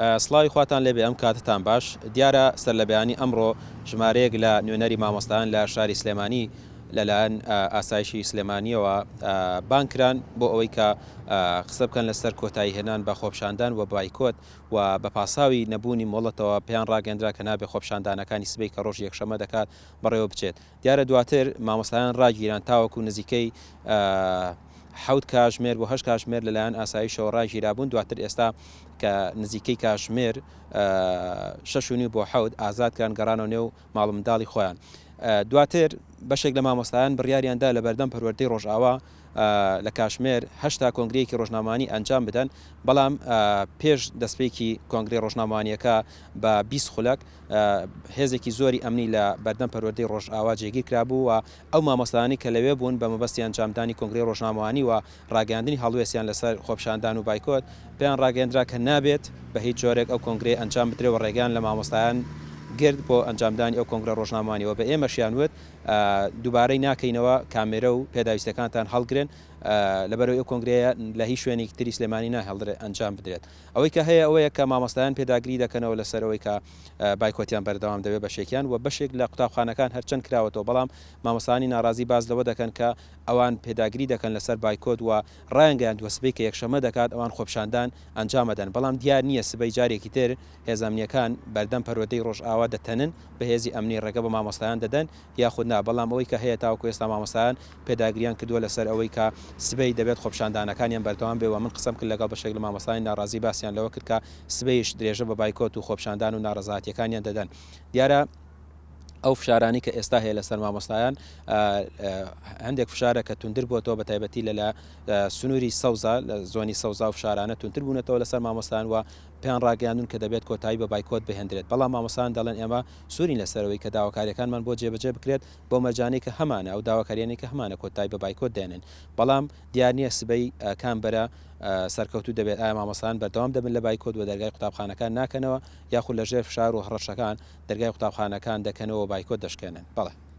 سڵاوی خواتان لێبێ ئەم کاتتان باش دیارە سەر لە بەیانی ئەمڕۆ ژمارەیەک لە نوێنەری مامۆستایان لە شاری سلێمانی لەلایەن ئاسایشی سلێمانیەوە بانکران بۆ ئەوەی کە قسە بکەن لەسەر کۆتایی هێنان بە خۆپشاندان و بایکۆت و بە پاساوی نەبوونی مۆڵەتەوە پێیان ڕاگەندرا کە نابێ خۆپشاندانەکانی سبەی کە ڕۆژ یەکشەمە دەکات بەڕێوە بچێت دیارە دواتر مامۆستایان ڕاگیران تاوەکو نزیکەی حوت کاژمێر بۆ هەشت کاژمێر لەلایەن ئاسایشەوە ڕاگیرابوون دواتر ئێستا کە نزیکەی کاژمێر 6.5 بۆ حەوت ئازادکران گەڕانەوە نێو ماڵ منداڵی خۆیان دواتر بەشێک لە مامۆستایان بڕیاریاندا لە بەردەم پەروەردەی ڕۆژئاوا لە کاشمێر هەشتا کۆنگرەیەکی ڕۆژنامانی ئەنجام بدەن بەڵام پێش دەستپێکی کۆنگرەی ڕۆژنامانیەکە بە 20 خولەک هێزێکی زۆری ئەمنی لە بەردەم پەروەردەی ڕۆژئاوا جێگیر کرابوو و ئەو مامۆستایانی کە لەوێ بوون بە مەبەستی ئەنجامدانی کۆنگرەی ڕۆژنامەوانی و ڕاگەاندنی هەڵوێستیان لەسەر خۆپشاندان و بایکۆت پێیان ڕاگەاندرا کە نابێت بە هیچ جۆرێک ئەو کۆنگرەی ئەنجام بدرێت و ڕێگەیان لە مامۆستایان گرد بۆ ئەنجامدانی ئەو کۆنگرە ڕۆژنامەوانیەوە بە ئێمەشیان وت دووبارەی ناکەینەوە کامێرە و پێداویستەکانتان هەڵگرن لەبەرەوەی ئەو کۆنگرەیە لە هیچ شوێنێکی تری سلێمانی ناهێڵدرێت ئەنجام بدرێت ئەوەی کە هەیە ئەوەیە کە مامۆستایان پێداگری دەکەنەوە لەسەرەوەی کە بایکۆتیان بەردەوام دەوێت بەشێکیان و بەشێک لە قوتابخانەکان هەرچەند کراوەتەوە بەڵام مامۆستانی ناڕازی باز لەوە دەکەن کە ئەوان پێداگری دەکەن لەسەر بایکۆت و ڕایانگەیان وەسبەی کە یەکشەمە دەکات ئەوان خۆپشاندان ئەنجامەدەن بەڵام دیار نییە سبەی جارێکی تر هێز ئەمنیەکان بەردەم پەروەردەی ڕۆژئاوا دەتەنن بە هێزی ئەمنی ڕێگە بە مامۆستایان دەدەن یاخود نا بەڵام ئەوەی کە هەیە تاوەکو ئێستا مامۆستایان پێداگریان کردووە لەسەر ئەوەی کە سبەی دەبێت خۆپشاندانەکانیان بەردەوام بێ و من قسەم کرد لەگەڵ بەشێک لە مامۆستایان ناڕازی باسییان لەوە کرد کە سبەیش درێژە بە بایکۆت و خۆپشاندان و ناڕەزایەتیەکانیان دەدەن دیارە ئەو فشارانی کە ئێستا هەیە لەسەر مامۆستایان هەندێک فشارە کە توندر بووەوە بە تایبەتی لە سنووری سەوزا لە زۆنی سەوزا و فشارانە تونتر بوونەتەوە لەسەر مامۆستایان و پێیان ڕاگەاندون کە دەبێت کۆتایی بە بایکۆت بهێنرێت بەڵام مامۆستایان دەڵێن ئێمە سوورین لەسەرەوەی کە داواکاریەکانمان بۆ جێبەجێ بکرێت بۆ مەرجانەی کە هەمانە ئەو داواکاریانی کە هەمانە کۆتایی بە بایکۆت دێنن بەڵام دیار نییە سبەی کامبەرە سەرکەوتو دەبێت ئایا مامۆستایان بەردەوام دەبن لە بایکۆت و دەرگای قوتابخانەکان ناکەنەوە یاخود لەژێر فشار و هەڕەشەکان دەرگای قوتابخانەکان دەکەنەوە بایکۆت دەشکێنن بەڵێ